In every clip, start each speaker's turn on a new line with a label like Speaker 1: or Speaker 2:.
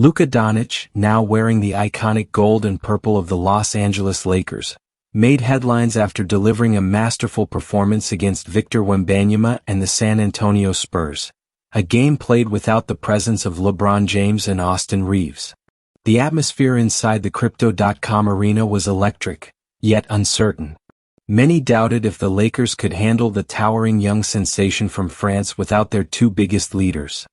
Speaker 1: Luka Doncic, now wearing the iconic gold and purple of the Los Angeles Lakers, made headlines after delivering a masterful performance against Victor Wembanyama and the San Antonio Spurs, a game played without the presence of LeBron James and Reaves. The atmosphere inside the Crypto.com arena was electric, yet uncertain. Many doubted if the Lakers could handle the towering young sensation from France without their two biggest leaders.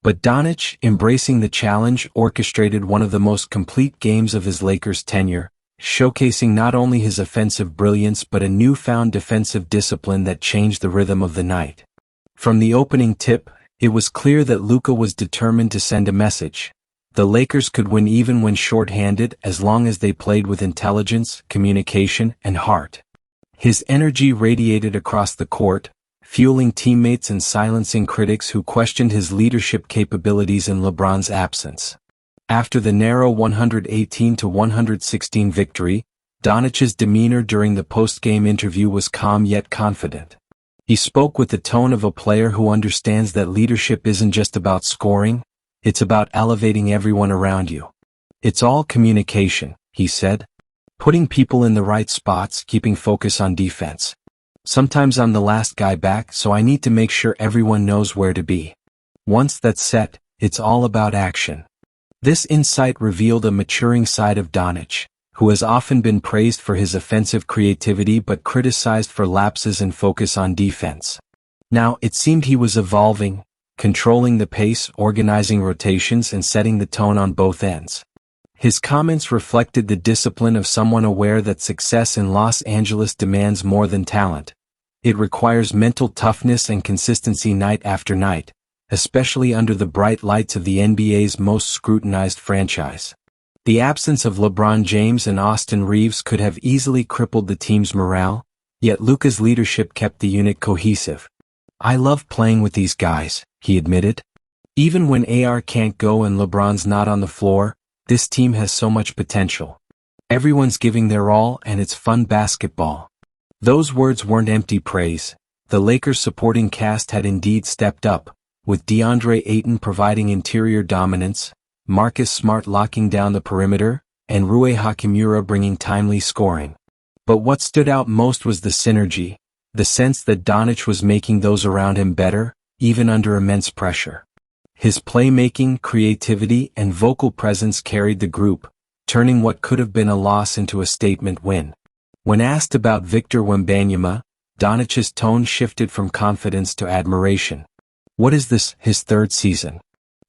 Speaker 1: But Doncic, embracing the challenge, orchestrated one of the most complete games of his Lakers tenure, showcasing not only his offensive brilliance but a newfound defensive discipline that changed the rhythm of the night. From the opening tip, it was clear that Luka was determined to send a message. The Lakers could win even when short-handed as long as they played with intelligence, communication, and heart. His energy radiated across the court, fueling teammates and silencing critics who questioned his leadership capabilities in LeBron's absence. After the narrow 118-116 victory, Doncic's demeanor during the post-game interview was calm yet confident. He spoke with the tone of a player who understands that leadership isn't just about scoring, it's about elevating everyone around you. It's all communication, he said. Putting people in the right spots, keeping focus on defense. Sometimes I'm the last guy back, so I need to make sure everyone knows where to be. Once that's set, it's all about action. This insight revealed a maturing side of Doncic, who has often been praised for his offensive creativity but criticized for lapses in focus on defense. Now, it seemed he was evolving, controlling the pace, organizing rotations, and setting the tone on both ends. His comments reflected the discipline of someone aware that success in Los Angeles demands more than talent. It requires mental toughness and consistency night after night, especially under the bright lights of the NBA's most scrutinized franchise. The absence of LeBron James and Reaves could have easily crippled the team's morale, yet Luka's leadership kept the unit cohesive. "I love playing with these guys," he admitted. "Even when AR can't go and LeBron's not on the floor, this team has so much potential. Everyone's giving their all and it's fun basketball." Those words weren't empty praise. The Lakers' supporting cast had indeed stepped up, with DeAndre Ayton providing interior dominance, Marcus Smart locking down the perimeter, and Rui Hachimura bringing timely scoring. But what stood out most was the synergy, the sense that Doncic was making those around him better, even under immense pressure. His playmaking, creativity, and vocal presence carried the group, turning what could have been a loss into a statement win. When asked about Victor Wembanyama, Doncic's tone shifted from confidence to admiration. "What is this, his third season?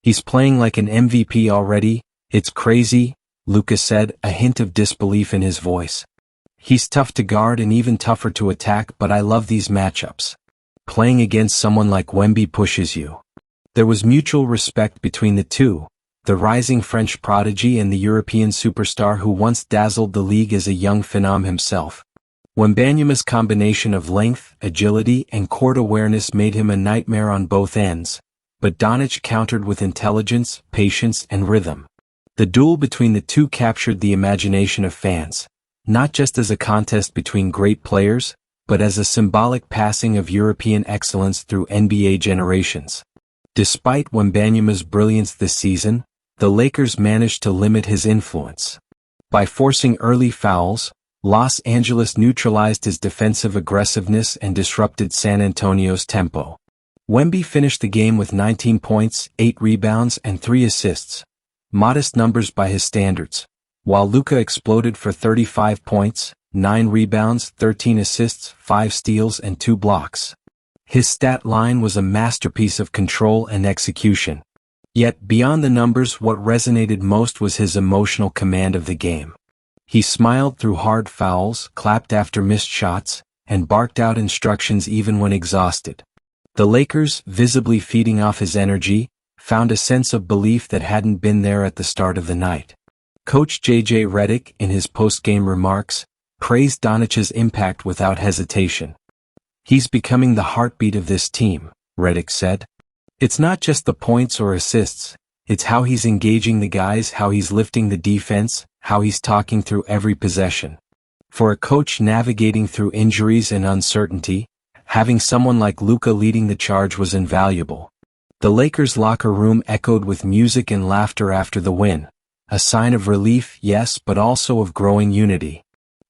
Speaker 1: He's playing like an MVP already, it's crazy," Luka said, a hint of disbelief in his voice. "He's tough to guard and even tougher to attack, but I love these matchups. Playing against someone like Wemby pushes you." There was mutual respect between the two, the rising French prodigy and the European superstar who once dazzled the league as a young phenom himself. Wembanyama's combination of length, agility, and court awareness made him a nightmare on both ends, but Doncic countered with intelligence, patience, and rhythm. The duel between the two captured the imagination of fans, not just as a contest between great players, but as a symbolic passing of European excellence through NBA generations. Despite Wembanyama's brilliance this season, the Lakers managed to limit his influence. By forcing early fouls, Los Angeles neutralized his defensive aggressiveness and disrupted San Antonio's tempo. Wemby finished the game with 19 points, 8 rebounds, and 3 assists, modest numbers by his standards, while Luka exploded for 35 points, 9 rebounds, 13 assists, 5 steals, and 2 blocks. His stat line was a masterpiece of control and execution. Yet beyond the numbers, what resonated most was his emotional command of the game. He smiled through hard fouls, clapped after missed shots, and barked out instructions even when exhausted. The Lakers, visibly feeding off his energy, found a sense of belief that hadn't been there at the start of the night. Coach J.J. Redick, in his post-game remarks, praised Doncic's impact without hesitation. "He's becoming the heartbeat of this team," Redick said. "It's not just the points or assists, it's how he's engaging the guys, how he's lifting the defense, how he's talking through every possession." For a coach navigating through injuries and uncertainty, having someone like Luka leading the charge was invaluable. The Lakers' locker room echoed with music and laughter after the win, a sign of relief, yes, but also of growing unity.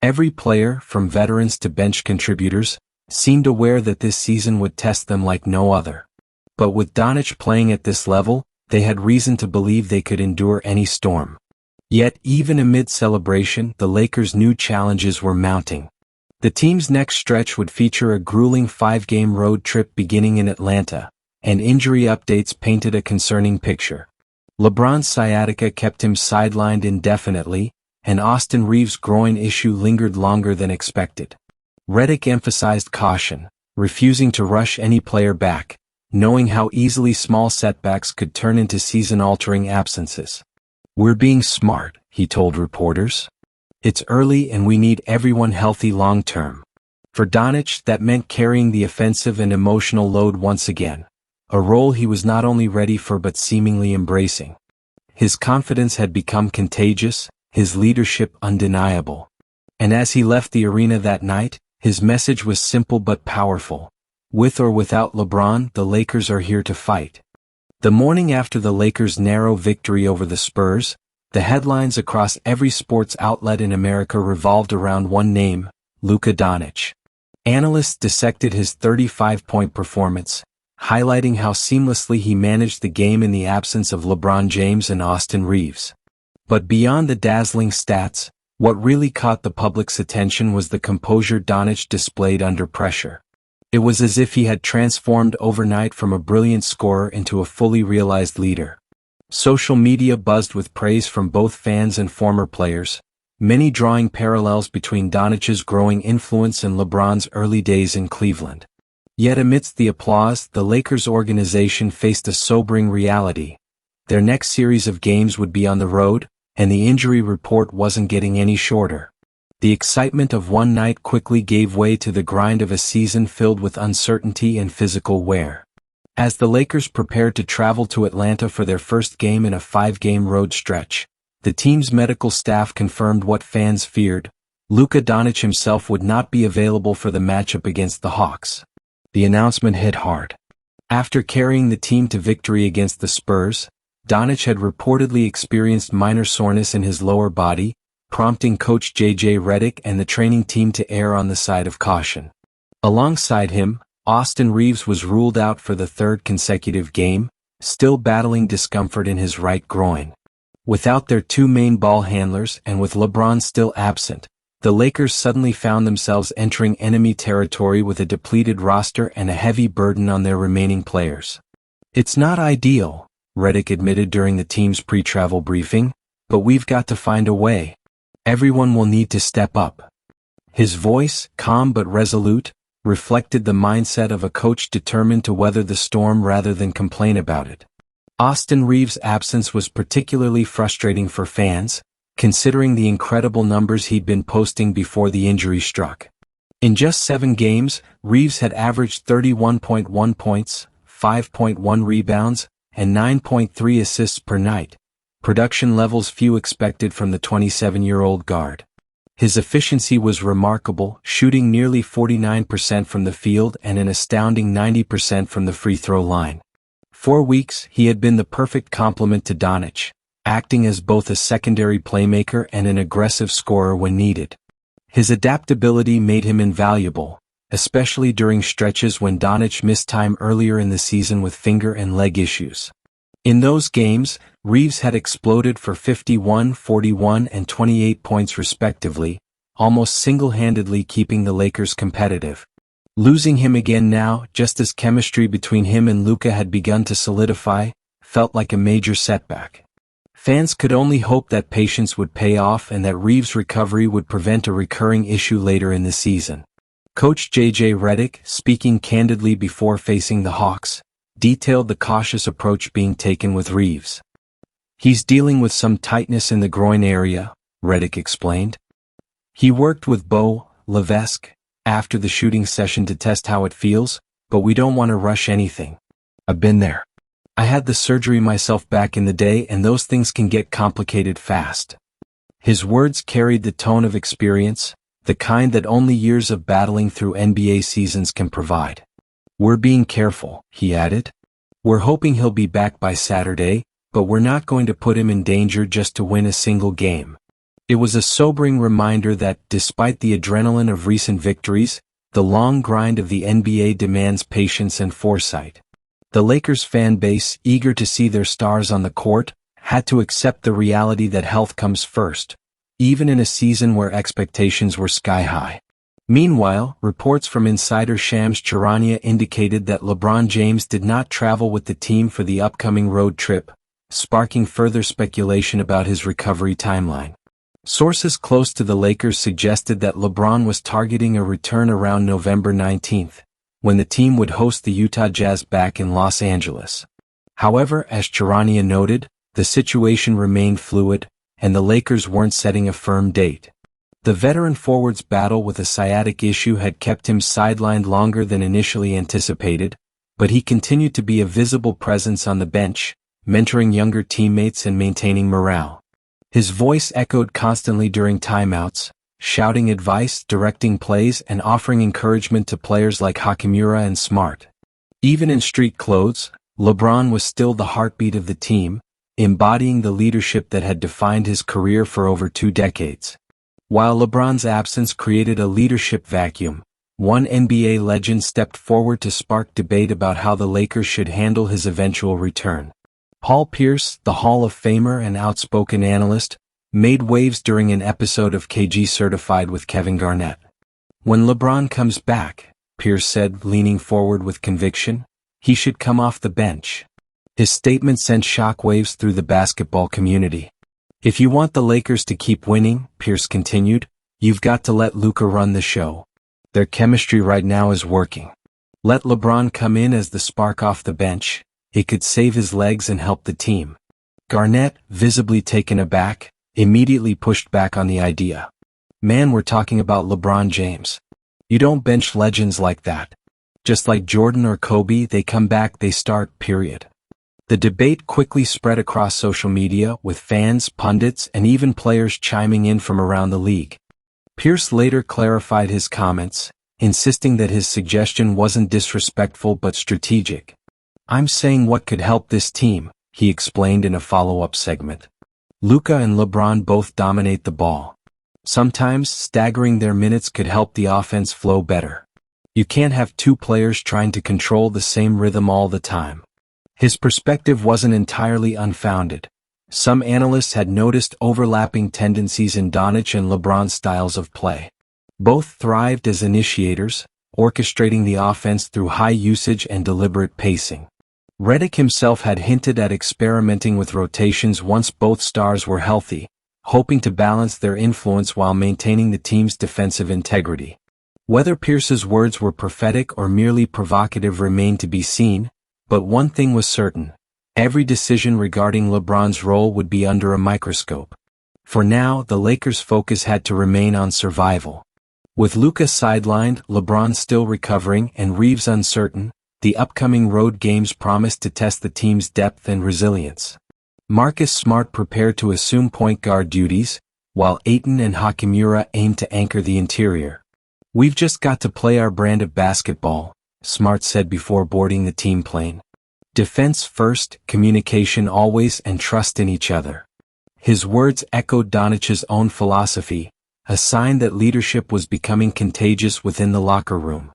Speaker 1: Every player, from veterans to bench contributors, seemed aware that this season would test them like no other. But with Doncic playing at this level, they had reason to believe they could endure any storm. Yet, even amid celebration, the Lakers' new challenges were mounting. The team's next stretch would feature a grueling 5-game road trip beginning in Atlanta, and injury updates painted a concerning picture. LeBron's sciatica kept him sidelined indefinitely, and Austin Reaves' groin issue lingered longer than expected. Redick emphasized caution, refusing to rush any player back, knowing how easily small setbacks could turn into season-altering absences. "We're being smart," he told reporters. "It's early and we need everyone healthy long-term." For Doncic, that meant carrying the offensive and emotional load once again, a role he was not only ready for but seemingly embracing. His confidence had become contagious, his leadership undeniable. And as he left the arena that night, his message was simple but powerful. With or without LeBron, the Lakers are here to fight. The morning after the Lakers' narrow victory over the Spurs, the headlines across every sports outlet in America revolved around one name, Luka Doncic. Analysts dissected his 35-point performance, highlighting how seamlessly he managed the game in the absence of LeBron James and Austin Reaves. But beyond the dazzling stats, what really caught the public's attention was the composure Doncic displayed under pressure. It was as if he had transformed overnight from a brilliant scorer into a fully realized leader. Social media buzzed with praise from both fans and former players, many drawing parallels between Doncic's growing influence and LeBron's early days in Cleveland. Yet amidst the applause, the Lakers organization faced a sobering reality. Their next series of games would be on the road, and the injury report wasn't getting any shorter. The excitement of one night quickly gave way to the grind of a season filled with uncertainty and physical wear. As the Lakers prepared to travel to Atlanta for their first game in a 5-game road stretch, the team's medical staff confirmed what fans feared: Luka Doncic himself would not be available for the matchup against the Hawks. The announcement hit hard. After carrying the team to victory against the Spurs, Doncic had reportedly experienced minor soreness in his lower body, prompting coach J.J. Redick and the training team to err on the side of caution. Alongside him, Austin Reaves was ruled out for the third consecutive game, still battling discomfort in his right groin. Without their two main ball handlers and with LeBron still absent, the Lakers suddenly found themselves entering enemy territory with a depleted roster and a heavy burden on their remaining players. "It's not ideal," Redick admitted during the team's pre-travel briefing, "but we've got to find a way. Everyone will need to step up." His voice, calm but resolute, reflected the mindset of a coach determined to weather the storm rather than complain about it. Austin Reaves' absence was particularly frustrating for fans, considering the incredible numbers he'd been posting before the injury struck. In just 7 games, Reaves had averaged 31.1 points, 5.1 rebounds, and 9.3 assists per night, production levels few expected from the 27-year-old guard. His efficiency was remarkable, shooting nearly 49% from the field and an astounding 90% from the free throw line. For weeks, he had been the perfect complement to Doncic, acting as both a secondary playmaker and an aggressive scorer when needed. His adaptability made him invaluable, especially during stretches when Doncic missed time earlier in the season with finger and leg issues. In those games, Reaves had exploded for 51, 41, and 28 points respectively, almost single-handedly keeping the Lakers competitive. Losing him again now, just as chemistry between him and Luka had begun to solidify, felt like a major setback. Fans could only hope that patience would pay off and that Reaves' recovery would prevent a recurring issue later in the season. Coach J.J. Redick, speaking candidly before facing the Hawks, detailed the cautious approach being taken with Reaves. "He's dealing with some tightness in the groin area," Redick explained. "He worked with Bo Levesque after the shooting session to test how it feels, but we don't want to rush anything. I've been there. I had the surgery myself back in the day and those things can get complicated fast." His words carried the tone of experience, the kind that only years of battling through NBA seasons can provide. "We're being careful," he added. We're hoping he'll be back by Saturday, but we're not going to put him in danger just to win a single game. It was a sobering reminder that, despite the adrenaline of recent victories, the long grind of the NBA demands patience and foresight. The Lakers fan base, eager to see their stars on the court, had to accept the reality that health comes first, even in a season where expectations were sky high. Meanwhile, reports from insider Shams Charania indicated that LeBron James did not travel with the team for the upcoming road trip, sparking further speculation about his recovery timeline. Sources close to the Lakers suggested that LeBron was targeting a return around November 19th, when the team would host the Utah Jazz back in Los Angeles. However, as Charania noted, the situation remained fluid, and the Lakers weren't setting a firm date. The veteran forward's battle with a sciatic issue had kept him sidelined longer than initially anticipated, but he continued to be a visible presence on the bench, mentoring younger teammates and maintaining morale. His voice echoed constantly during timeouts, shouting advice, directing plays, and offering encouragement to players like Hachimura and Smart. Even in street clothes, LeBron was still the heartbeat of the team, embodying the leadership that had defined his career for over 2 decades. While LeBron's absence created a leadership vacuum, one NBA legend stepped forward to spark debate about how the Lakers should handle his eventual return. Paul Pierce, the Hall of Famer and outspoken analyst, made waves during an episode of KG Certified with Kevin Garnett. "When LeBron comes back," Pierce said, leaning forward with conviction, "he should come off the bench." His statement sent shockwaves through the basketball community. "If you want the Lakers to keep winning," Pierce continued, "you've got to let Luka run the show. Their chemistry right now is working. Let LeBron come in as the spark off the bench. It could save his legs and help the team." Garnett, visibly taken aback, immediately pushed back on the idea. "Man, we're talking about LeBron James. You don't bench legends like that. Just like Jordan or Kobe, they come back, they start, period." The debate quickly spread across social media, with fans, pundits, and even players chiming in from around the league. Pierce later clarified his comments, insisting that his suggestion wasn't disrespectful but strategic. "I'm saying what could help this team," he explained in a follow-up segment. "Luka and LeBron both dominate the ball. Sometimes staggering their minutes could help the offense flow better. You can't have 2 players trying to control the same rhythm all the time." His perspective wasn't entirely unfounded. Some analysts had noticed overlapping tendencies in Doncic and LeBron's styles of play. Both thrived as initiators, orchestrating the offense through high usage and deliberate pacing. Redick himself had hinted at experimenting with rotations once both stars were healthy, hoping to balance their influence while maintaining the team's defensive integrity. Whether Pierce's words were prophetic or merely provocative remained to be seen, but one thing was certain: every decision regarding LeBron's role would be under a microscope. For now, the Lakers' focus had to remain on survival. With Luka sidelined, LeBron still recovering, and Reaves uncertain, the upcoming road games promised to test the team's depth and resilience. Marcus Smart prepared to assume point guard duties, while Ayton and Hachimura aimed to anchor the interior. "We've just got to play our brand of basketball," Smart said before boarding the team plane. "Defense first, communication always, and trust in each other." His words echoed Doncic's own philosophy, a sign that leadership was becoming contagious within the locker room.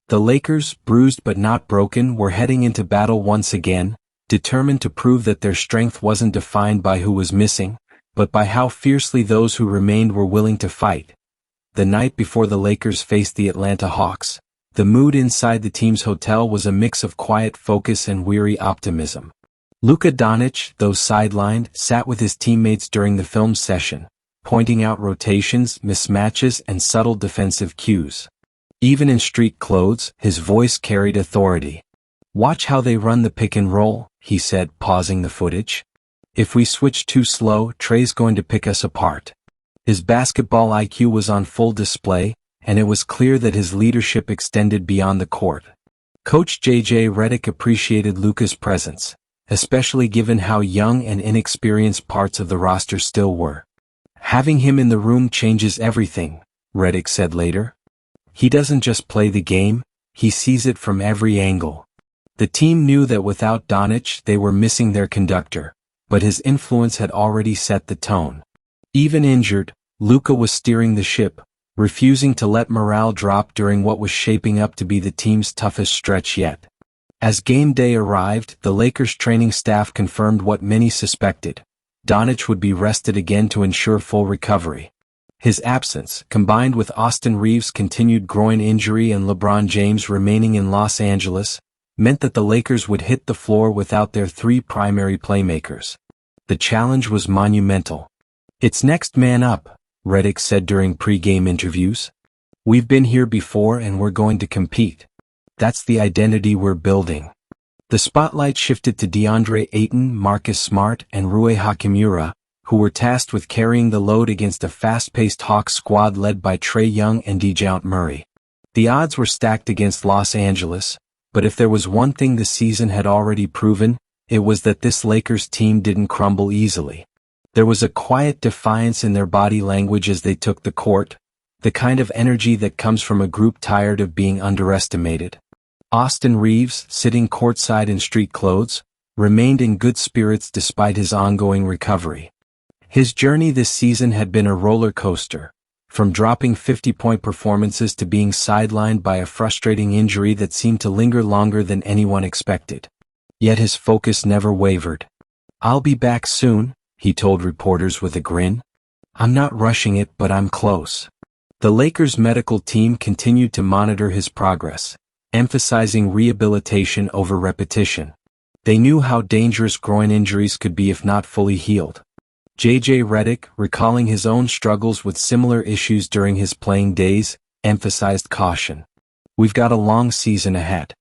Speaker 1: The Lakers, bruised but not broken, were heading into battle once again, determined to prove that their strength wasn't defined by who was missing, but by how fiercely those who remained were willing to fight. The night before the Lakers faced the Atlanta Hawks, the mood inside the team's hotel was a mix of quiet focus and weary optimism. Luka Doncic, though sidelined, sat with his teammates during the film session, pointing out rotations, mismatches, and subtle defensive cues. Even in street clothes, his voice carried authority. "Watch how they run the pick and roll," he said, pausing the footage. "If we switch too slow, Trey's going to pick us apart." His basketball IQ was on full display, and it was clear that his leadership extended beyond the court. Coach J.J. Redick appreciated Luka's presence, especially given how young and inexperienced parts of the roster still were. "Having him in the room changes everything," Redick said later. "He doesn't just play the game, he sees it from every angle. The team knew that without Doncic they were missing their conductor, but his influence had already set the tone. Even injured, Luka was steering the ship, refusing to let morale drop during what was shaping up to be the team's toughest stretch yet. As game day arrived, the Lakers training staff confirmed what many suspected. Doncic would be rested again to ensure full recovery. His absence, combined with Austin Reaves' continued groin injury and LeBron James remaining in Los Angeles, meant that the Lakers would hit the floor without their three primary playmakers. The challenge was monumental. "It's next man up," Redick said during pre-game interviews. "We've been here before and we're going to compete. That's the identity we're building." The spotlight shifted to DeAndre Ayton, Marcus Smart, and Rui Hachimura, who were tasked with carrying the load against a fast-paced Hawks squad led by Trae Young and DeJounte Murray. The odds were stacked against Los Angeles, but if there was one thing the season had already proven, it was that this Lakers team didn't crumble easily. There was a quiet defiance in their body language as they took the court, the kind of energy that comes from a group tired of being underestimated. Austin Reaves, sitting courtside in street clothes, remained in good spirits despite his ongoing recovery. His journey this season had been a roller coaster, from dropping 50-point performances to being sidelined by a frustrating injury that seemed to linger longer than anyone expected. Yet his focus never wavered. "I'll be back soon," he told reporters with a grin. "I'm not rushing it, but I'm close." The Lakers' medical team continued to monitor his progress, emphasizing rehabilitation over repetition. They knew how dangerous groin injuries could be if not fully healed. J.J. Redick, recalling his own struggles with similar issues during his playing days, emphasized caution. "We've got a long season ahead.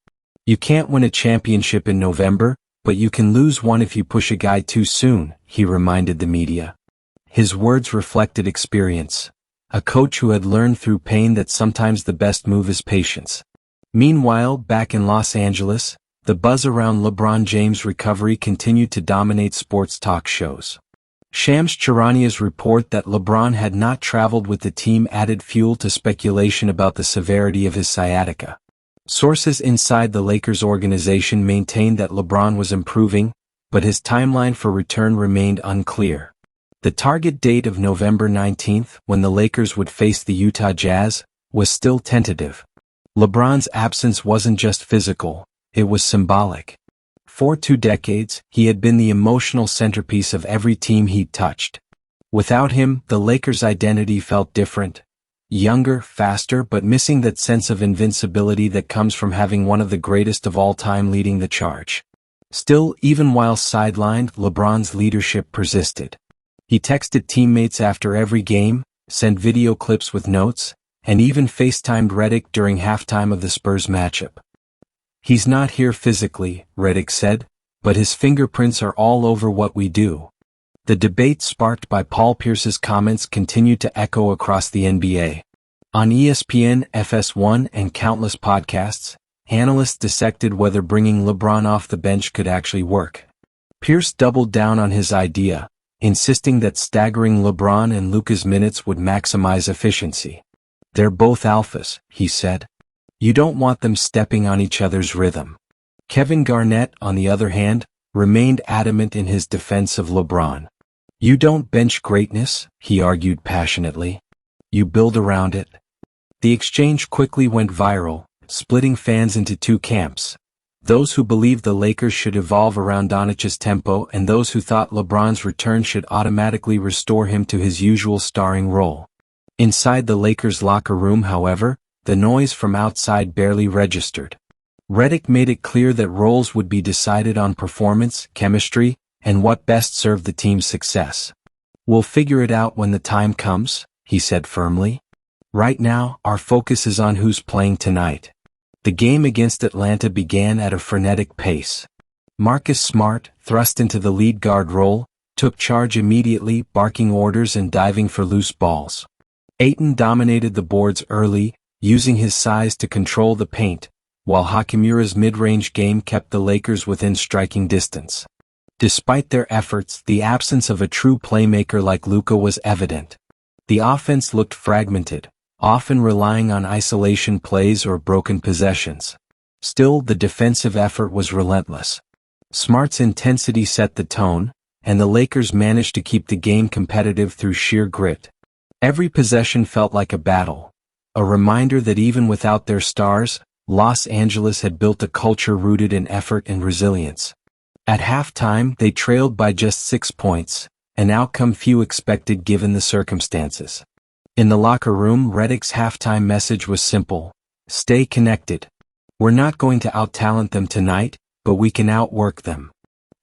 Speaker 1: You can't win a championship in November, but you can lose one if you push a guy too soon," he reminded the media. His words reflected experience. A coach who had learned through pain that sometimes the best move is patience. Meanwhile, back in Los Angeles, the buzz around LeBron James' recovery continued to dominate sports talk shows. Shams Charania's report that LeBron had not traveled with the team added fuel to speculation about the severity of his sciatica. Sources inside the Lakers organization maintained that LeBron was improving, but his timeline for return remained unclear. The target date of November 19th, when the Lakers would face the Utah Jazz, was still tentative. LeBron's absence wasn't just physical, it was symbolic. For 2 decades, he had been the emotional centerpiece of every team he'd touched. Without him, the Lakers' identity felt different. Younger, faster, but missing that sense of invincibility that comes from having one of the greatest of all time leading the charge. Still, even while sidelined, LeBron's leadership persisted. He texted teammates after every game, sent video clips with notes, and even FaceTimed Redick during halftime of the Spurs matchup. "He's not here physically," Redick said, "but his fingerprints are all over what we do." The debate sparked by Paul Pierce's comments continued to echo across the NBA. On ESPN, FS1, and countless podcasts, analysts dissected whether bringing LeBron off the bench could actually work. Pierce doubled down on his idea, insisting that staggering LeBron and Luka's minutes would maximize efficiency. "They're both alphas," he said. "You don't want them stepping on each other's rhythm." Kevin Garnett, on the other hand, remained adamant in his defense of LeBron. "You don't bench greatness," he argued passionately. "You build around it." The exchange quickly went viral, splitting fans into 2 camps. Those who believed the Lakers should evolve around Doncic's tempo and those who thought LeBron's return should automatically restore him to his usual starring role. Inside the Lakers' locker room, however, the noise from outside barely registered. Redick made it clear that roles would be decided on performance, chemistry, and what best served the team's success. "We'll figure it out when the time comes," he said firmly. "Right now, our focus is on who's playing tonight." The game against Atlanta began at a frenetic pace. Marcus Smart, thrust into the lead guard role, took charge immediately, barking orders and diving for loose balls. Ayton dominated the boards early, using his size to control the paint, while Hachimura's mid-range game kept the Lakers within striking distance. Despite their efforts, the absence of a true playmaker like Luka was evident. The offense looked fragmented, often relying on isolation plays or broken possessions. Still, the defensive effort was relentless. Smart's intensity set the tone, and the Lakers managed to keep the game competitive through sheer grit. Every possession felt like a battle, a reminder that even without their stars, Los Angeles had built a culture rooted in effort and resilience. At halftime, they trailed by just 6 points, an outcome few expected given the circumstances. In the locker room, Redick's halftime message was simple: stay connected. We're not going to out-talent them tonight, but we can outwork them.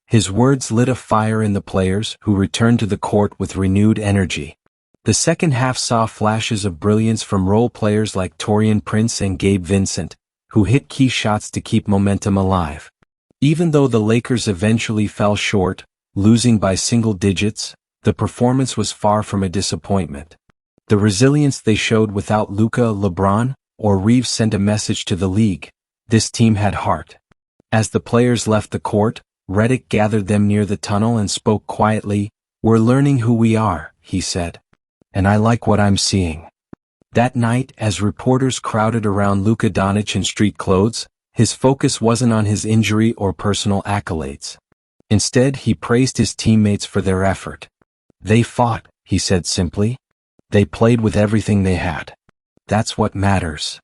Speaker 1: His words lit a fire in the players, who returned to the court with renewed energy. The second half saw flashes of brilliance from role players like Taurean Prince and Gabe Vincent, who hit key shots to keep momentum alive. Even though the Lakers eventually fell short, losing by single digits, the performance was far from a disappointment. The resilience they showed without Luka, LeBron, or Reaves sent a message to the league: this team had heart. As the players left the court, Redick gathered them near the tunnel and spoke quietly. "We're learning who we are," he said. "And I like what I'm seeing." That night, as reporters crowded around Luka Doncic in street clothes, his focus wasn't on his injury or personal accolades. Instead, he praised his teammates for their effort. "They fought," he said simply. "They played with everything they had. That's what matters."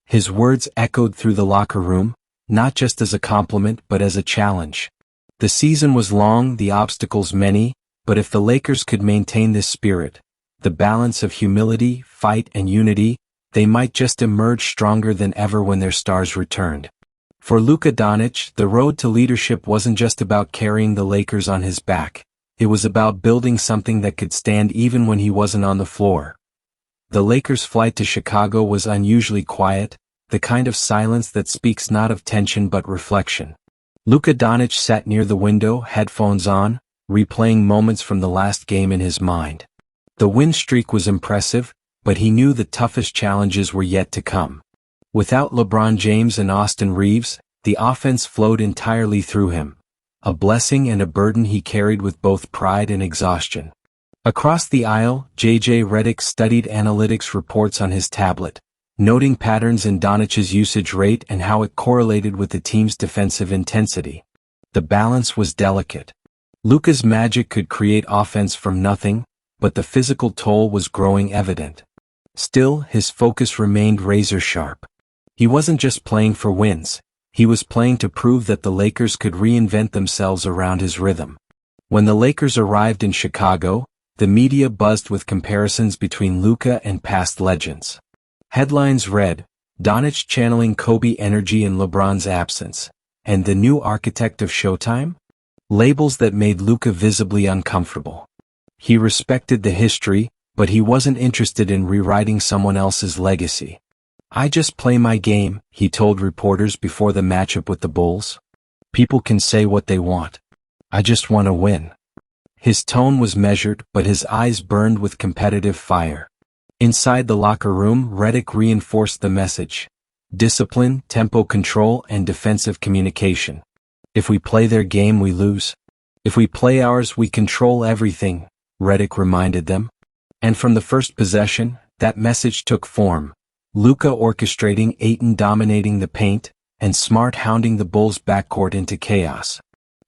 Speaker 1: His words echoed through the locker room, not just as a compliment but as a challenge. The season was long, the obstacles many, but if the Lakers could maintain this spirit, the balance of humility, fight, and unity, they might just emerge stronger than ever when their stars returned. For Luka Doncic, the road to leadership wasn't just about carrying the Lakers on his back. It was about building something that could stand even when he wasn't on the floor. The Lakers' flight to Chicago was unusually quiet, the kind of silence that speaks not of tension but reflection. Luka Doncic sat near the window, headphones on, replaying moments from the last game in his mind. The win streak was impressive, but he knew the toughest challenges were yet to come. Without LeBron James and Austin Reaves, the offense flowed entirely through him, a blessing and a burden he carried with both pride and exhaustion. Across the aisle, J.J. Redick studied analytics reports on his tablet, noting patterns in Doncic's usage rate and how it correlated with the team's defensive intensity. The balance was delicate. Luka's magic could create offense from nothing, but the physical toll was growing evident. Still, his focus remained razor-sharp. He wasn't just playing for wins, he was playing to prove that the Lakers could reinvent themselves around his rhythm. When the Lakers arrived in Chicago, the media buzzed with comparisons between Luka and past legends. Headlines read, "Doncic channeling Kobe energy in LeBron's absence," and "the new architect of Showtime?" Labels that made Luka visibly uncomfortable. He respected the history, but he wasn't interested in rewriting someone else's legacy. "I just play my game," he told reporters before the matchup with the Bulls. "People can say what they want. I just want to win." His tone was measured, but his eyes burned with competitive fire. Inside the locker room, Redick reinforced the message: discipline, tempo control, and defensive communication. "If we play their game, we lose. If we play ours, we control everything," Redick reminded them. And from the first possession, that message took form. Luka orchestrating, Ayton dominating the paint, and Smart hounding the Bulls' backcourt into chaos.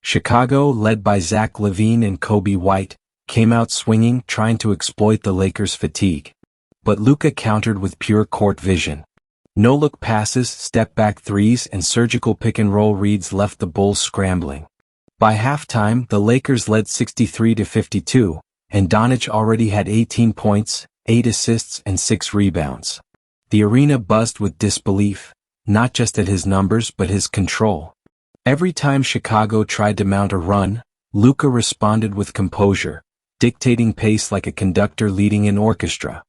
Speaker 1: Chicago, led by Zach LaVine and Kobe White, came out swinging, trying to exploit the Lakers' fatigue. But Luka countered with pure court vision. No-look passes, step-back threes, and surgical pick-and-roll reads left the Bulls scrambling. By halftime, the Lakers led 63-52, and Doncic already had 18 points, 8 assists, and 6 rebounds. The arena buzzed with disbelief, not just at his numbers but his control. Every time Chicago tried to mount a run, Luka responded with composure, dictating pace like a conductor leading an orchestra.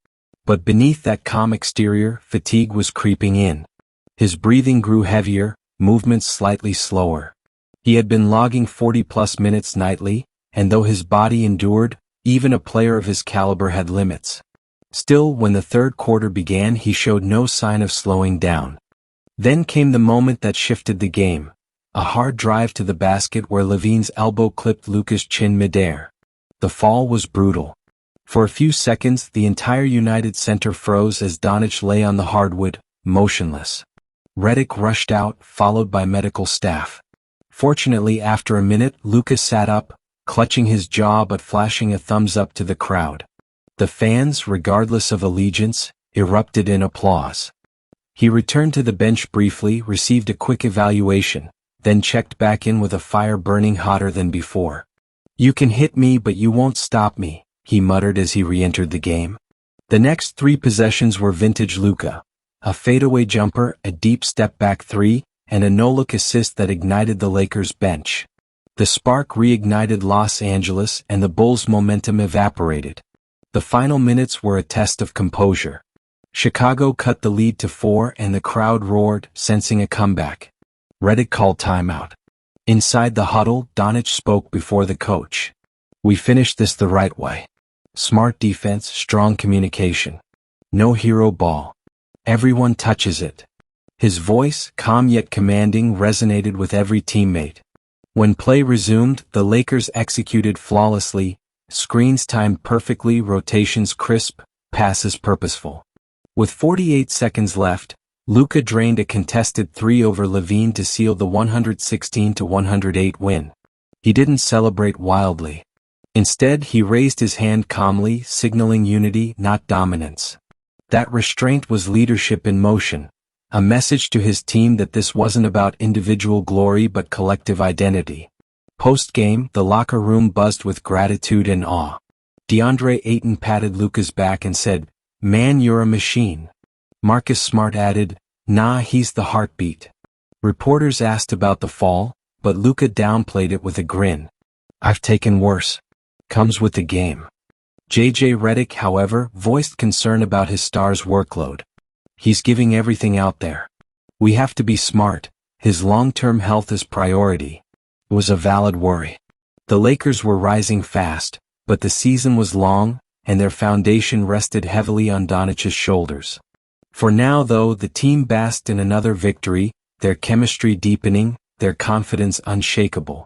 Speaker 1: But beneath that calm exterior, fatigue was creeping in. His breathing grew heavier, movements slightly slower. He had been logging 40-plus minutes nightly, and though his body endured, even a player of his caliber had limits. Still, when the third quarter began, he showed no sign of slowing down. Then came the moment that shifted the game. A hard drive to the basket where LaVine's elbow clipped Luka's chin midair. The fall was brutal. For a few seconds, the entire United Center froze as Doncic lay on the hardwood, motionless. Redick rushed out, followed by medical staff. Fortunately, after a minute, Luka sat up, clutching his jaw but flashing a thumbs up to the crowd. The fans, regardless of allegiance, erupted in applause. He returned to the bench briefly, received a quick evaluation, then checked back in with a fire burning hotter than before. "You can hit me but you won't stop me," he muttered as he re-entered the game. The next 3 possessions were vintage Luka. A fadeaway jumper, a deep step-back 3, and a no-look assist that ignited the Lakers' bench. The spark reignited Los Angeles and the Bulls' momentum evaporated. The final minutes were a test of composure. Chicago cut the lead to 4 and the crowd roared, sensing a comeback. Redick called timeout. Inside the huddle, Doncic spoke before the coach. "We finished this the right way. Smart defense, strong communication. No hero ball. Everyone touches it." His voice, calm yet commanding, resonated with every teammate. When play resumed, the Lakers executed flawlessly, screens timed perfectly, rotations crisp, passes purposeful. With 48 seconds left, Luka drained a contested 3 over Levine to seal the 116-108 win. He didn't celebrate wildly. Instead, he raised his hand calmly, signaling unity, not dominance. That restraint was leadership in motion, a message to his team that this wasn't about individual glory but collective identity. Post-game, the locker room buzzed with gratitude and awe. DeAndre Ayton patted Luka's back and said, "Man, you're a machine." Marcus Smart added, "Nah, he's the heartbeat." Reporters asked about the fall, but Luka downplayed it with a grin. "I've taken worse. Comes with the game." J.J. Redick, however, voiced concern about his star's workload. "He's giving everything out there. We have to be smart. His long-term health is priority." It was a valid worry. The Lakers were rising fast, but the season was long, and their foundation rested heavily on Doncic's shoulders. For now, though, the team basked in another victory, their chemistry deepening, their confidence unshakable.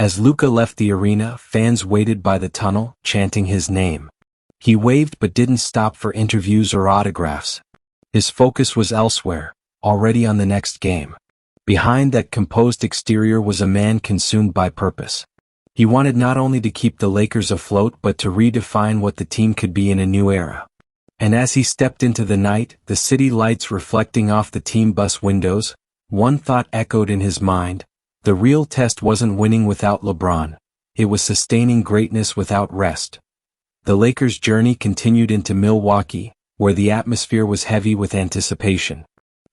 Speaker 1: As Luka left the arena, fans waited by the tunnel, chanting his name. He waved but didn't stop for interviews or autographs. His focus was elsewhere, already on the next game. Behind that composed exterior was a man consumed by purpose. He wanted not only to keep the Lakers afloat but to redefine what the team could be in a new era. And as he stepped into the night, the city lights reflecting off the team bus windows, one thought echoed in his mind: the real test wasn't winning without LeBron, it was sustaining greatness without rest. The Lakers' journey continued into Milwaukee, where the atmosphere was heavy with anticipation.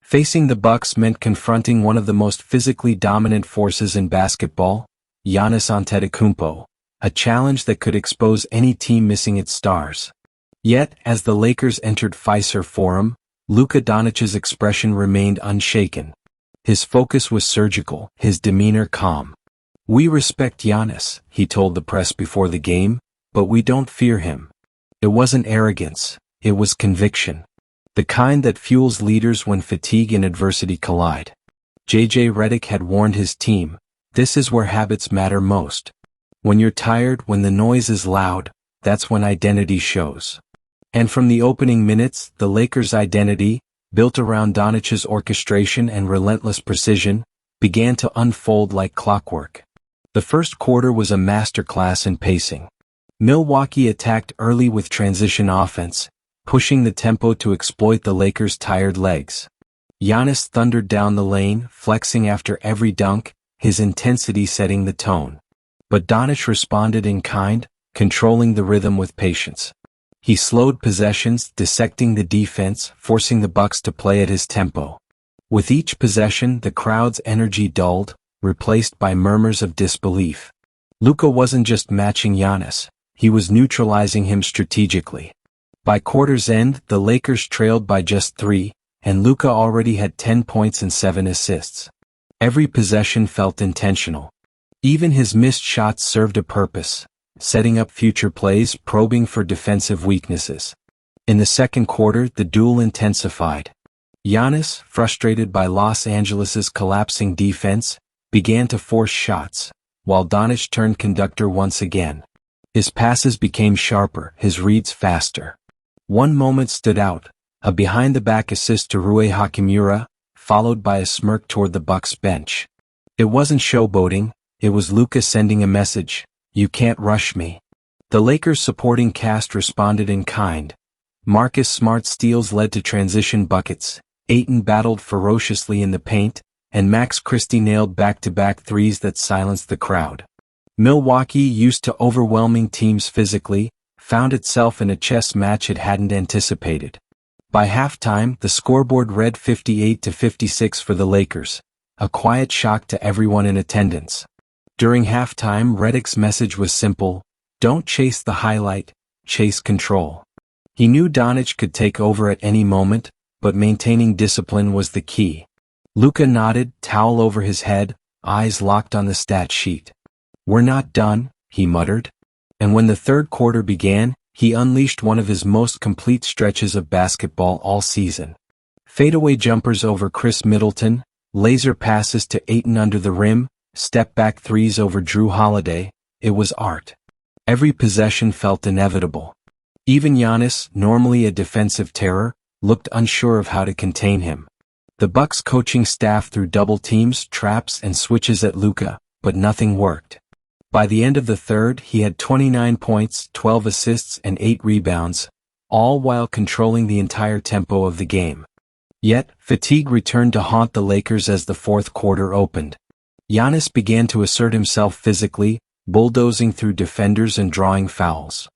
Speaker 1: Facing the Bucks meant confronting one of the most physically dominant forces in basketball, Giannis Antetokounmpo, a challenge that could expose any team missing its stars. Yet, as the Lakers entered Fiserv Forum, Luka Doncic's expression remained unshaken. His focus was surgical, his demeanor calm. "We respect Giannis," he told the press before the game, "but we don't fear him." It wasn't arrogance, it was conviction. The kind that fuels leaders when fatigue and adversity collide. J.J. Redick had warned his team, this is where habits matter most. When you're tired, when the noise is loud, that's when identity shows. And from the opening minutes, the Lakers' identity, built around Doncic's orchestration and relentless precision, began to unfold like clockwork. The first quarter was a masterclass in pacing. Milwaukee attacked early with transition offense, pushing the tempo to exploit the Lakers' tired legs. Giannis thundered down the lane, flexing after every dunk, his intensity setting the tone. But Doncic responded in kind, controlling the rhythm with patience. He slowed possessions, dissecting the defense, forcing the Bucks to play at his tempo. With each possession, the crowd's energy dulled, replaced by murmurs of disbelief. Luka wasn't just matching Giannis, he was neutralizing him strategically. By quarter's end, the Lakers trailed by just 3, and Luka already had 10 points and 7 assists. Every possession felt intentional. Even his missed shots served a purpose, setting up future plays, probing for defensive weaknesses. In the second quarter, the duel intensified. Giannis, frustrated by Los Angeles's collapsing defense, began to force shots, while Doncic turned conductor once again. His passes became sharper, his reads faster. One moment stood out, a behind-the-back assist to Rui Hachimura, followed by a smirk toward the Bucks bench. It wasn't showboating, it was Luka sending a message, "You can't rush me." The Lakers' supporting cast responded in kind. Marcus Smart's steals led to transition buckets, Ayton battled ferociously in the paint, and Max Christie nailed back-to-back threes that silenced the crowd. Milwaukee, used to overwhelming teams physically, found itself in a chess match it hadn't anticipated. By halftime, the scoreboard read 58-56 for the Lakers, a quiet shock to everyone in attendance. During halftime, Redick's message was simple: don't chase the highlight, chase control. He knew Doncic could take over at any moment, but maintaining discipline was the key. Luka nodded, towel over his head, eyes locked on the stat sheet. "We're not done," he muttered. And when the third quarter began, he unleashed one of his most complete stretches of basketball all season. Fadeaway jumpers over Chris Middleton, laser passes to Ayton under the rim, step-back threes over Drew Holiday, it was art. Every possession felt inevitable. Even Giannis, normally a defensive terror, looked unsure of how to contain him. The Bucks coaching staff threw double teams, traps, and switches at Luka, but nothing worked. By the end of the third, he had 29 points, 12 assists, and 8 rebounds, all while controlling the entire tempo of the game. Yet, fatigue returned to haunt the Lakers as the fourth quarter opened. Giannis began to assert himself physically, bulldozing through defenders and drawing fouls.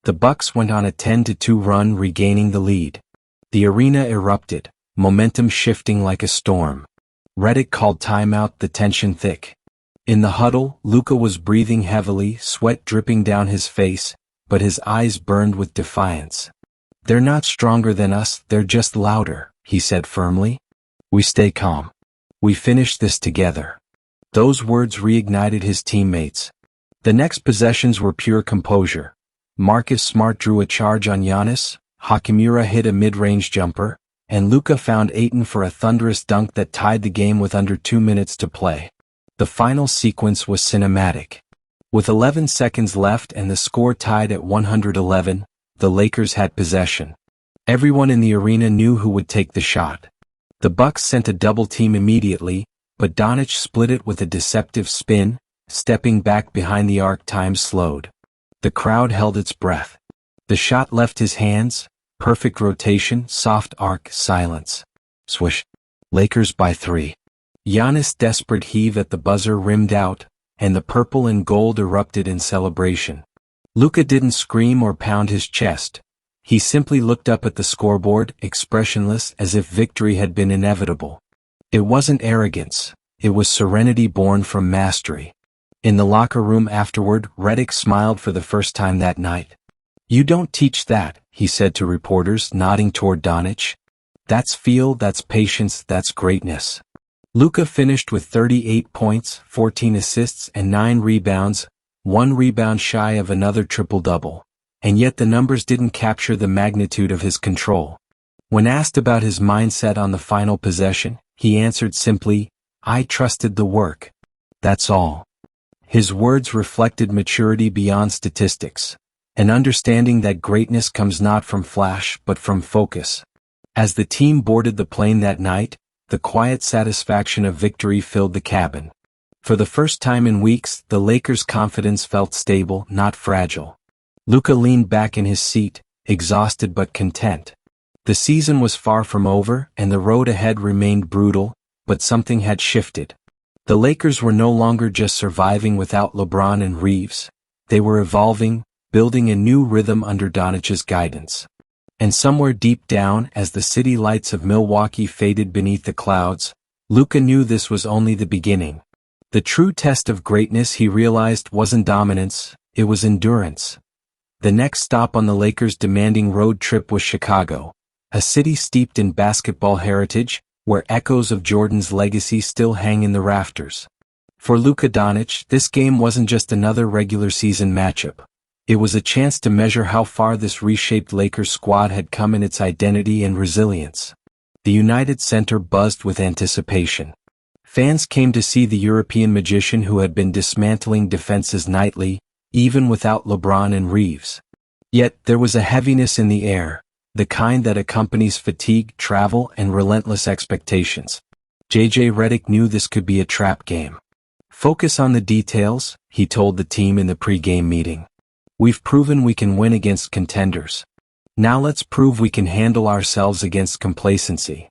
Speaker 1: The Bucks went on a 10-2 run, regaining the lead. The arena erupted, momentum shifting like a storm. Redick called timeout, the tension thick. In the huddle, Luka was breathing heavily, sweat dripping down his face, but his eyes burned with defiance. "They're not stronger than us, they're just louder," he said firmly. "We stay calm. We finish this together." Those words reignited his teammates. The next possessions were pure composure. Marcus Smart drew a charge on Giannis, Hachimura hit a mid-range jumper, and Luka found Ayton for a thunderous dunk that tied the game with under 2 minutes to play. The final sequence was cinematic. With 11 seconds left and the score tied at 111, the Lakers had possession. Everyone in the arena knew who would take the shot. The Bucks sent a double team immediately, but Doncic split it with a deceptive spin, stepping back behind the arc. Time slowed. The crowd held its breath. The shot left his hands, perfect rotation, soft arc, silence. Swish. Lakers by 3. Giannis' desperate heave at the buzzer rimmed out, and the purple and gold erupted in celebration. Luka didn't scream or pound his chest. He simply looked up at the scoreboard, expressionless, as if victory had been inevitable. It wasn't arrogance, it was serenity born from mastery. In the locker room afterward, Redick smiled for the first time that night. "You don't teach that," he said to reporters, nodding toward Doncic. "That's feel, that's patience, that's greatness." Luka finished with 38 points, 14 assists, and 9 rebounds, 1 rebound shy of another triple-double. And yet the numbers didn't capture the magnitude of his control. When asked about his mindset on the final possession, he answered simply, "I trusted the work. That's all." His words reflected maturity beyond statistics, an understanding that greatness comes not from flash but from focus. As the team boarded the plane that night, the quiet satisfaction of victory filled the cabin. For the first time in weeks, the Lakers' confidence felt stable, not fragile. Luka leaned back in his seat, exhausted but content. The season was far from over, and the road ahead remained brutal, but something had shifted. The Lakers were no longer just surviving without LeBron and Reaves. They were evolving, building a new rhythm under Doncic's guidance. And somewhere deep down, as the city lights of Milwaukee faded beneath the clouds, Luka knew this was only the beginning. The true test of greatness, he realized, wasn't dominance, it was endurance. The next stop on the Lakers' demanding road trip was Chicago, a city steeped in basketball heritage, where echoes of Jordan's legacy still hang in the rafters. For Luka Doncic, this game wasn't just another regular season matchup. It was a chance to measure how far this reshaped Lakers squad had come in its identity and resilience. The United Center buzzed with anticipation. Fans came to see the European magician who had been dismantling defenses nightly, even without LeBron and Reaves. Yet, there was a heaviness in the air, the kind that accompanies fatigue, travel, and relentless expectations. JJ Redick knew this could be a trap game. Focus on the details, he told the team in the pre-game meeting. We've proven we can win against contenders. Now let's prove we can handle ourselves against complacency.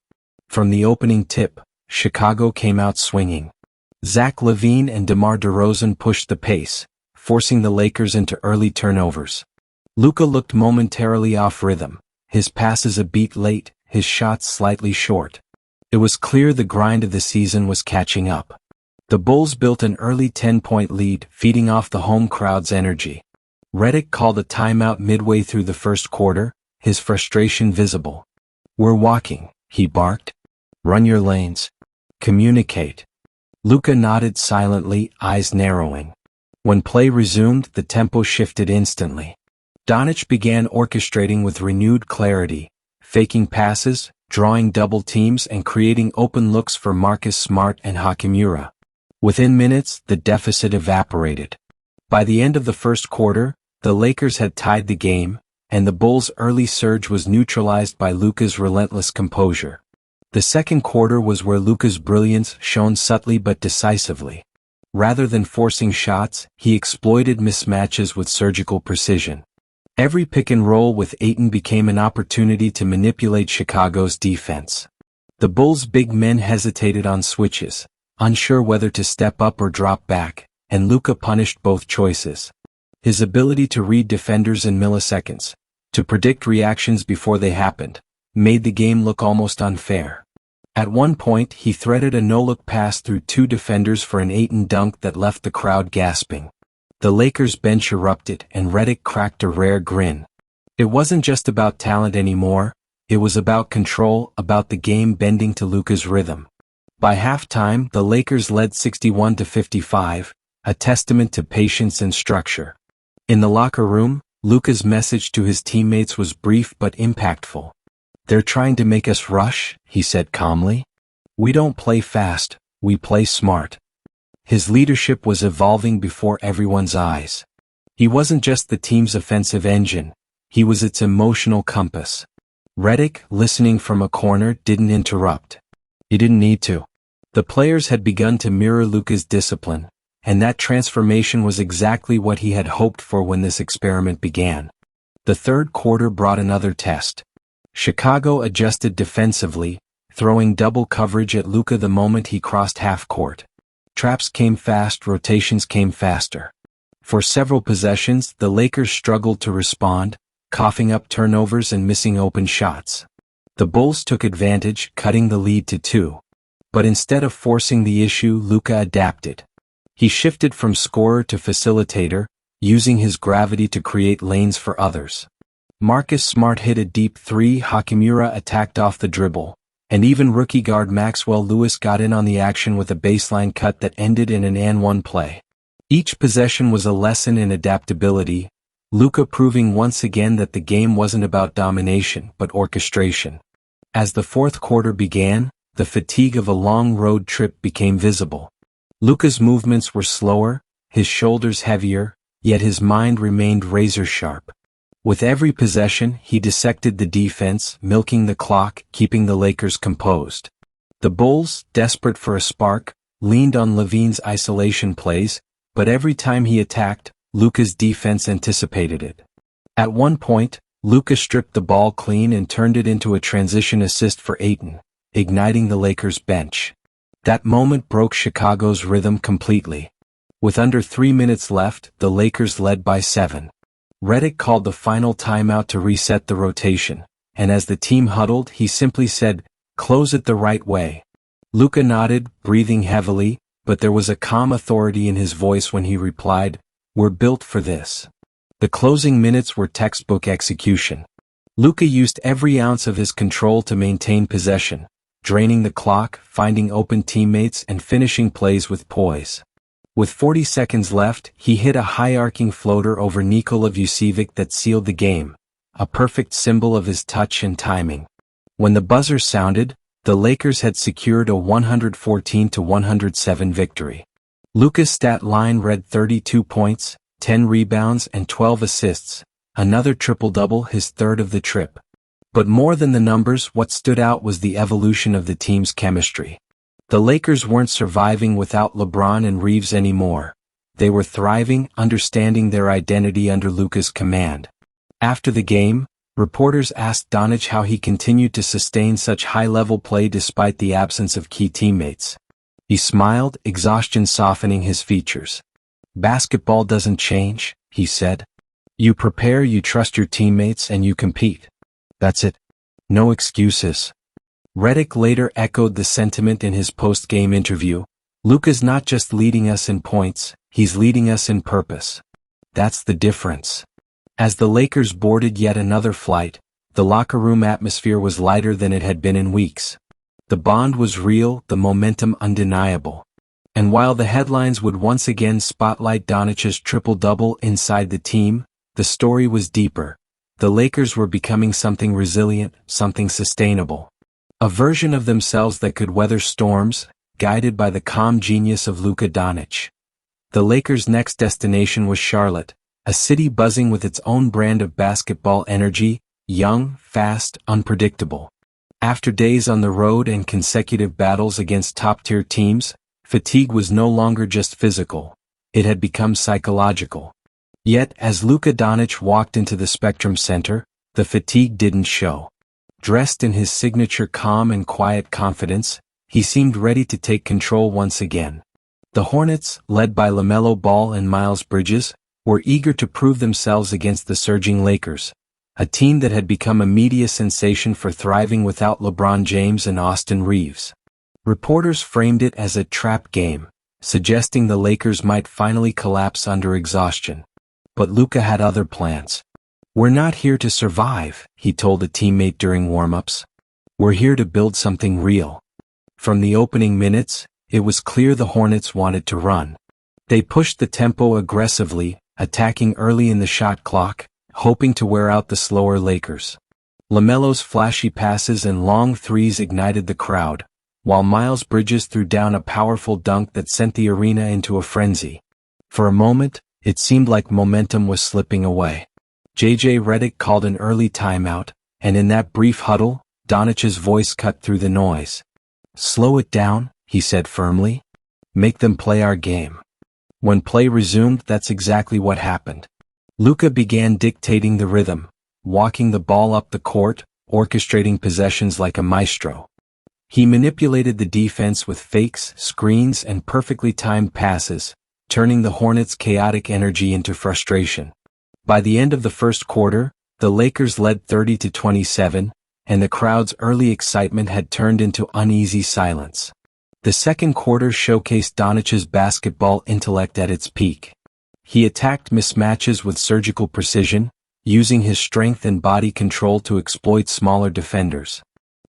Speaker 1: From the opening tip, Chicago came out swinging. Zach LaVine and DeMar DeRozan pushed the pace, forcing the Lakers into early turnovers. Luka looked momentarily off rhythm, his passes a beat late, his shots slightly short. It was clear the grind of the season was catching up. The Bulls built an early 10-point lead, feeding off the home crowd's energy. Redick called a timeout midway through the first quarter, his frustration visible. "We're walking," he barked. "Run your lanes. Communicate." Luka nodded silently, eyes narrowing. When play resumed, the tempo shifted instantly. Doncic began orchestrating with renewed clarity, faking passes, drawing double teams and creating open looks for Marcus Smart and Hachimura. Within minutes, the deficit evaporated. By the end of the first quarter, the Lakers had tied the game, and the Bulls' early surge was neutralized by Luka's relentless composure. The second quarter was where Luka's brilliance shone subtly but decisively. Rather than forcing shots, he exploited mismatches with surgical precision. Every pick and roll with Ayton became an opportunity to manipulate Chicago's defense. The Bulls' big men hesitated on switches, unsure whether to step up or drop back, and Luka punished both choices. His ability to read defenders in milliseconds, to predict reactions before they happened, made the game look almost unfair. At one point, he threaded a no-look pass through two defenders for an Ayton dunk that left the crowd gasping. The Lakers bench erupted and Redick cracked a rare grin. It wasn't just about talent anymore, it was about control, about the game bending to Luka's rhythm. By halftime, the Lakers led 61-55, a testament to patience and structure. In the locker room, Luka's message to his teammates was brief but impactful. "They're trying to make us rush," he said calmly. "We don't play fast, we play smart." His leadership was evolving before everyone's eyes. He wasn't just the team's offensive engine, he was its emotional compass. Redick, listening from a corner, didn't interrupt. He didn't need to. The players had begun to mirror Luka's discipline, and that transformation was exactly what he had hoped for when this experiment began. The third quarter brought another test. Chicago adjusted defensively, throwing double coverage at Luka the moment he crossed half-court. Traps came fast, rotations came faster. For several possessions, the Lakers struggled to respond, coughing up turnovers and missing open shots. The Bulls took advantage, cutting the lead to 2. But instead of forcing the issue, Luka adapted. He shifted from scorer to facilitator, using his gravity to create lanes for others. Marcus Smart hit a deep three, Hachimura attacked off the dribble, and even rookie guard Maxwell Lewis got in on the action with a baseline cut that ended in an and-one play. Each possession was a lesson in adaptability, Luka proving once again that the game wasn't about domination but orchestration. As the fourth quarter began, the fatigue of a long road trip became visible. Luka's movements were slower, his shoulders heavier, yet his mind remained razor-sharp. With every possession, he dissected the defense, milking the clock, keeping the Lakers composed. The Bulls, desperate for a spark, leaned on LaVine's isolation plays, but every time he attacked, Luka's defense anticipated it. At one point, Luka stripped the ball clean and turned it into a transition assist for Ayton, igniting the Lakers' bench. That moment broke Chicago's rhythm completely. With under 3 minutes left, the Lakers led by 7. Redick called the final timeout to reset the rotation, and as the team huddled, he simply said, "Close it the right way." Luka nodded, breathing heavily, but there was a calm authority in his voice when he replied, "We're built for this." The closing minutes were textbook execution. Luka used every ounce of his control to maintain possession, draining the clock, finding open teammates and finishing plays with poise. With 40 seconds left, he hit a high-arcing floater over Nikola Vucevic that sealed the game, a perfect symbol of his touch and timing. When the buzzer sounded, the Lakers had secured a 114-107 victory. Luka's stat line read 32 points, 10 rebounds and 12 assists, another triple-double, his third of the trip. But more than the numbers, what stood out was the evolution of the team's chemistry. The Lakers weren't surviving without LeBron and Reaves anymore. They were thriving, understanding their identity under Luka's command. After the game, reporters asked Doncic how he continued to sustain such high-level play despite the absence of key teammates. He smiled, exhaustion softening his features. "Basketball doesn't change," he said. "You prepare, you trust your teammates, and you compete. That's it. No excuses." Redick later echoed the sentiment in his post-game interview. "Luka's not just leading us in points, he's leading us in purpose. That's the difference." As the Lakers boarded yet another flight, the locker room atmosphere was lighter than it had been in weeks. The bond was real, the momentum undeniable. And while the headlines would once again spotlight Doncic's triple-double inside the team, the story was deeper. The Lakers were becoming something resilient, something sustainable. A version of themselves that could weather storms, guided by the calm genius of Luka Doncic. The Lakers' next destination was Charlotte, a city buzzing with its own brand of basketball energy, young, fast, unpredictable. After days on the road and consecutive battles against top-tier teams, fatigue was no longer just physical. It had become psychological. Yet, as Luka Doncic walked into the Spectrum Center, the fatigue didn't show. Dressed in his signature calm and quiet confidence, he seemed ready to take control once again. The Hornets, led by LaMelo Ball and Miles Bridges, were eager to prove themselves against the surging Lakers, a team that had become a media sensation for thriving without LeBron James and Austin Reaves. Reporters framed it as a trap game, suggesting the Lakers might finally collapse under exhaustion. But Luka had other plans. "We're not here to survive," he told a teammate during warm-ups. "We're here to build something real." From the opening minutes, it was clear the Hornets wanted to run. They pushed the tempo aggressively, attacking early in the shot clock, hoping to wear out the slower Lakers. LaMelo's flashy passes and long threes ignited the crowd, while Miles Bridges threw down a powerful dunk that sent the arena into a frenzy. For a moment, it seemed like momentum was slipping away. J.J. Redick called an early timeout, and in that brief huddle, Doncic's voice cut through the noise. "Slow it down," he said firmly. "Make them play our game." When play resumed, that's exactly what happened. Luka began dictating the rhythm, walking the ball up the court, orchestrating possessions like a maestro. He manipulated the defense with fakes, screens, and perfectly timed passes, turning the Hornets' chaotic energy into frustration. By the end of the first quarter, the Lakers led 30-27, and the crowd's early excitement had turned into uneasy silence. The second quarter showcased Doncic's basketball intellect at its peak. He attacked mismatches with surgical precision, using his strength and body control to exploit smaller defenders.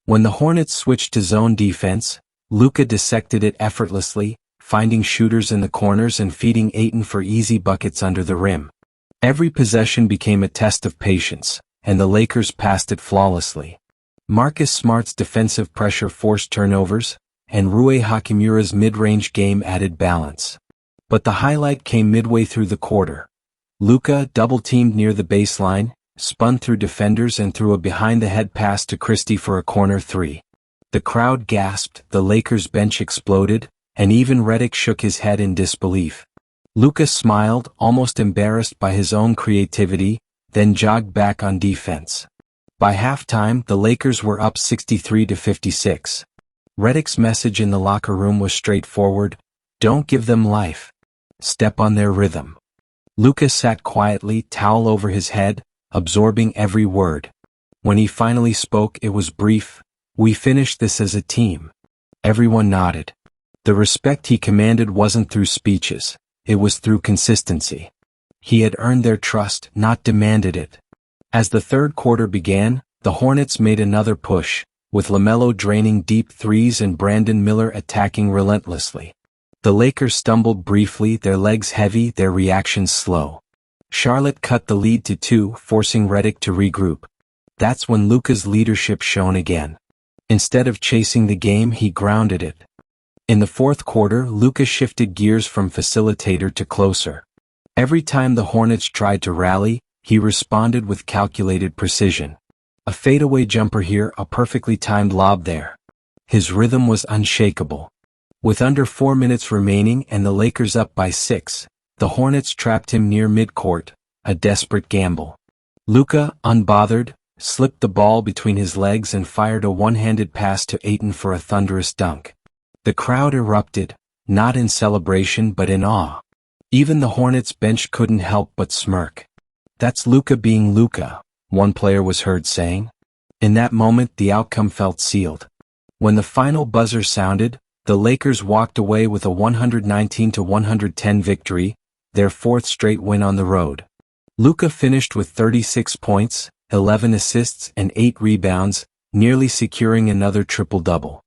Speaker 1: When the Hornets switched to zone defense, Luka dissected it effortlessly, finding shooters in the corners and feeding Ayton for easy buckets under the rim. Every possession became a test of patience, and the Lakers passed it flawlessly. Marcus Smart's defensive pressure forced turnovers, and Rui Hachimura's mid-range game added balance. But the highlight came midway through the quarter. Luka, double-teamed near the baseline, spun through defenders and threw a behind-the-head pass to Christie for a corner three. The crowd gasped, the Lakers bench exploded, and even Redick shook his head in disbelief. Luka smiled, almost embarrassed by his own creativity, then jogged back on defense. By halftime, the Lakers were up 63-56. Redick's message in the locker room was straightforward: don't give them life. Step on their rhythm. Luka sat quietly, towel over his head, absorbing every word. When he finally spoke, it was brief: "We finished this as a team." Everyone nodded. The respect he commanded wasn't through speeches, it was through consistency. He had earned their trust, not demanded it. As the third quarter began, the Hornets made another push, with LaMelo draining deep threes and Brandon Miller attacking relentlessly. The Lakers stumbled briefly, their legs heavy, their reactions slow. Charlotte cut the lead to 2, forcing Redick to regroup. That's when Luka's leadership shone again. Instead of chasing the game, he grounded it. In the fourth quarter, Luka shifted gears from facilitator to closer. Every time the Hornets tried to rally, he responded with calculated precision. A fadeaway jumper here, a perfectly timed lob there. His rhythm was unshakable. With under 4 minutes remaining and the Lakers up by 6, the Hornets trapped him near midcourt, a desperate gamble. Luka, unbothered, slipped the ball between his legs and fired a one-handed pass to Ayton for a thunderous dunk. The crowd erupted, not in celebration but in awe. Even the Hornets bench couldn't help but smirk. "That's Luka being Luka," one player was heard saying. In that moment the outcome felt sealed. When the final buzzer sounded, the Lakers walked away with a 119-110 victory, their 4th straight win on the road. Luka finished with 36 points, 11 assists and 8 rebounds, nearly securing another triple-double.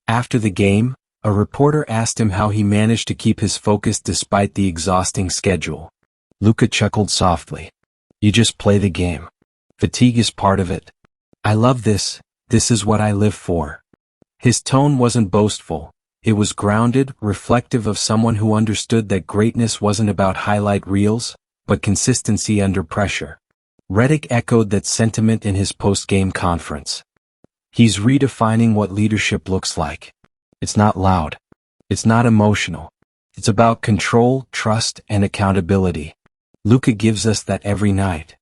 Speaker 1: After the game, a reporter asked him how he managed to keep his focus despite the exhausting schedule. Luka chuckled softly. "You just play the game. Fatigue is part of it. I love this, this is what I live for." His tone wasn't boastful. It was grounded, reflective of someone who understood that greatness wasn't about highlight reels, but consistency under pressure. Redick echoed that sentiment in his post-game conference. "He's redefining what leadership looks like. It's not loud. It's not emotional. It's about control, trust, and accountability. Luka gives us that every night."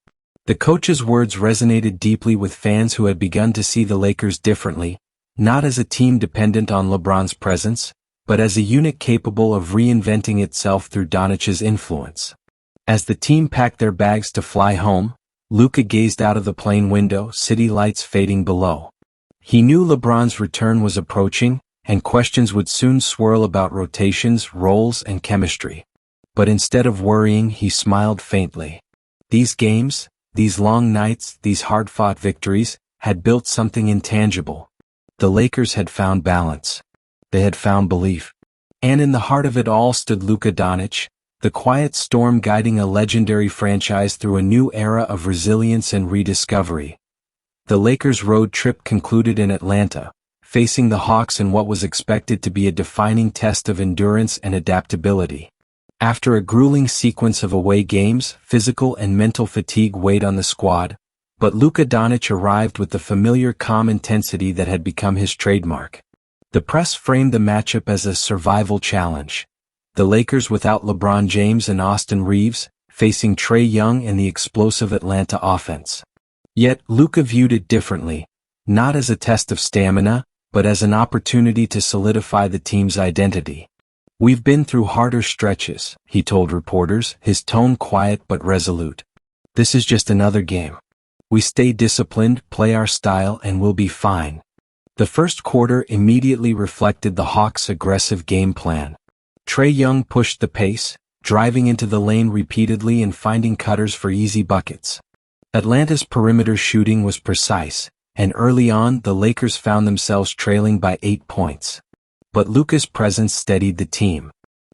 Speaker 1: The coach's words resonated deeply with fans who had begun to see the Lakers differently, not as a team dependent on LeBron's presence, but as a unit capable of reinventing itself through Doncic's influence. As the team packed their bags to fly home, Luka gazed out of the plane window, city lights fading below. He knew LeBron's return was approaching, and questions would soon swirl about rotations, roles, and chemistry. But instead of worrying, he smiled faintly. These games, these long nights, these hard-fought victories, had built something intangible. The Lakers had found balance. They had found belief. And in the heart of it all stood Luka Doncic, the quiet storm guiding a legendary franchise through a new era of resilience and rediscovery. The Lakers' road trip concluded in Atlanta, facing the Hawks in what was expected to be a defining test of endurance and adaptability. After a grueling sequence of away games, physical and mental fatigue weighed on the squad, but Luka Doncic arrived with the familiar calm intensity that had become his trademark. The press framed the matchup as a survival challenge. The Lakers without LeBron James and Austin Reaves, facing Trae Young and the explosive Atlanta offense. Yet Luka viewed it differently, not as a test of stamina, but as an opportunity to solidify the team's identity. "We've been through harder stretches," he told reporters, his tone quiet but resolute. "This is just another game. We stay disciplined, play our style, and we'll be fine." The first quarter immediately reflected the Hawks' aggressive game plan. Trae Young pushed the pace, driving into the lane repeatedly and finding cutters for easy buckets. Atlanta's perimeter shooting was precise, and early on the Lakers found themselves trailing by 8 points. But Luka's presence steadied the team.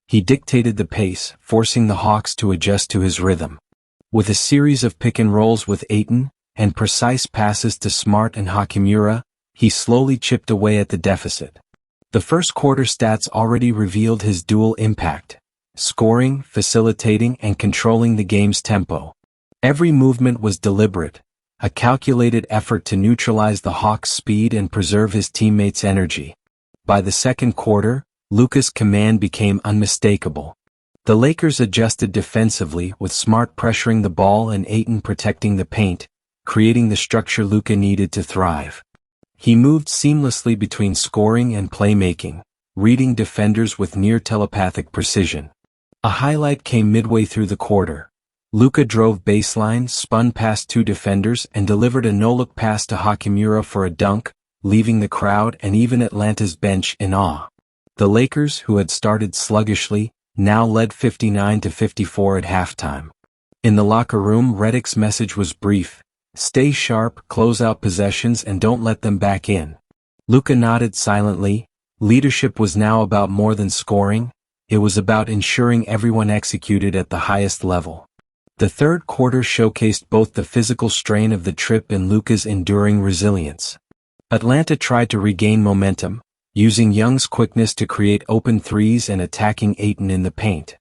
Speaker 1: He dictated the pace, forcing the Hawks to adjust to his rhythm. With a series of pick-and-rolls with Ayton, and precise passes to Smart and Hachimura, he slowly chipped away at the deficit. The first quarter stats already revealed his dual impact: scoring, facilitating, and controlling the game's tempo. Every movement was deliberate, a calculated effort to neutralize the Hawks' speed and preserve his teammates' energy. By the second quarter, Luka's command became unmistakable. The Lakers adjusted defensively, with Smart pressuring the ball and Ayton protecting the paint, creating the structure Luka needed to thrive. He moved seamlessly between scoring and playmaking, reading defenders with near telepathic precision. A highlight came midway through the quarter. Luka drove baseline, spun past 2 defenders, and delivered a no-look pass to Hachimura for a dunk, leaving the crowd and even Atlanta's bench in awe. The Lakers, who had started sluggishly, now led 59-54 at halftime. In the locker room, Redick's message was brief: "Stay sharp, close out possessions, and don't let them back in." Luka nodded silently. Leadership was now about more than scoring. It was about ensuring everyone executed at the highest level. The third quarter showcased both the physical strain of the trip and Luka's enduring resilience. Atlanta tried to regain momentum, using Young's quickness to create open threes and attacking Ayton in the paint.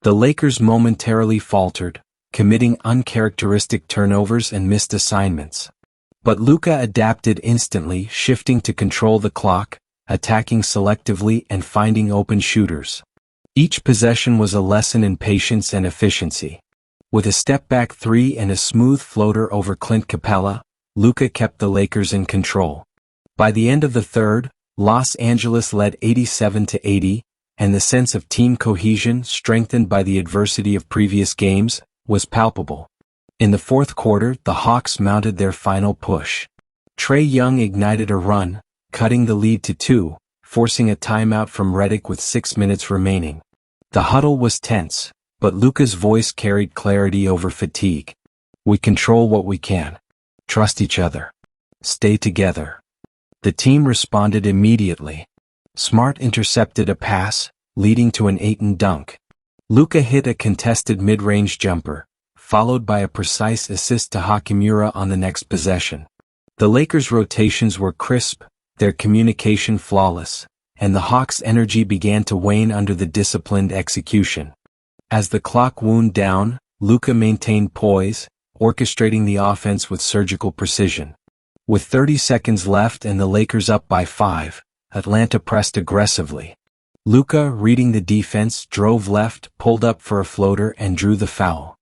Speaker 1: The Lakers momentarily faltered, committing uncharacteristic turnovers and missed assignments. But Luka adapted instantly, shifting to control the clock, attacking selectively and finding open shooters. Each possession was a lesson in patience and efficiency. With a step-back three and a smooth floater over Clint Capella, Luka kept the Lakers in control. By the end of the third, Los Angeles led 87-80, and the sense of team cohesion, strengthened by the adversity of previous games, was palpable. In the fourth quarter, the Hawks mounted their final push. Trae Young ignited a run, cutting the lead to 2, forcing a timeout from Redick with 6 minutes remaining. The huddle was tense, but Luka's voice carried clarity over fatigue. We control what we can. Trust each other. Stay together. The team responded immediately. Smart intercepted a pass, leading to an Ayton dunk. Luka hit a contested mid-range jumper, followed by a precise assist to Hachimura on the next possession. The Lakers' rotations were crisp, their communication flawless, and the Hawks' energy began to wane under the disciplined execution. As the clock wound down, Luka maintained poise, orchestrating the offense with surgical precision. With 30 seconds left and the Lakers up by 5, Atlanta pressed aggressively. Luka, reading the defense, drove left, pulled up for a floater and drew the foul.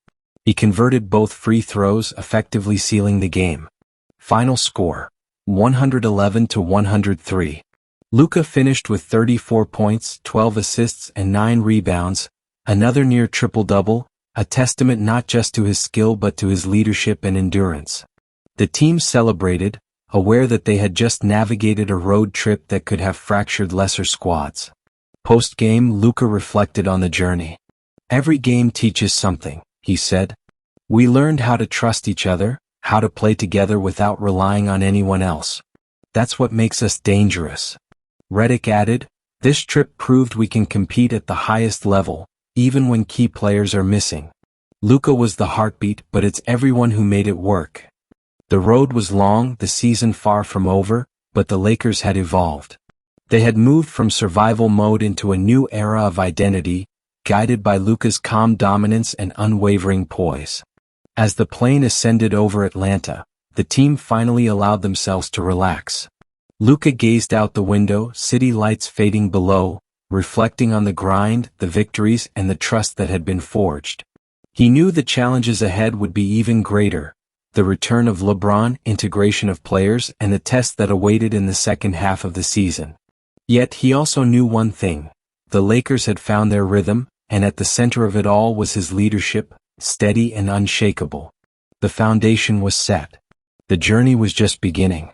Speaker 1: He converted both free throws, effectively sealing the game. Final score: 111-103. Luka finished with 34 points, 12 assists and 9 rebounds, another near triple-double, a testament not just to his skill but to his leadership and endurance. The team celebrated, aware that they had just navigated a road trip that could have fractured lesser squads. Post-game, Luka reflected on the journey. Every game teaches something, he said. We learned how to trust each other, how to play together without relying on anyone else. That's what makes us dangerous. Redick added, this trip proved we can compete at the highest level, even when key players are missing. Luka was the heartbeat, but it's everyone who made it work. The road was long, the season far from over, but the Lakers had evolved. They had moved from survival mode into a new era of identity, guided by Luka's calm dominance and unwavering poise. As the plane ascended over Atlanta, the team finally allowed themselves to relax. Luka gazed out the window, city lights fading below, reflecting on the grind, the victories, and the trust that had been forged. He knew the challenges ahead would be even greater: the return of LeBron, integration of players, and the test that awaited in the second half of the season. Yet he also knew one thing: the Lakers had found their rhythm, and at the center of it all was his leadership, steady and unshakable. The foundation was set. The journey was just beginning.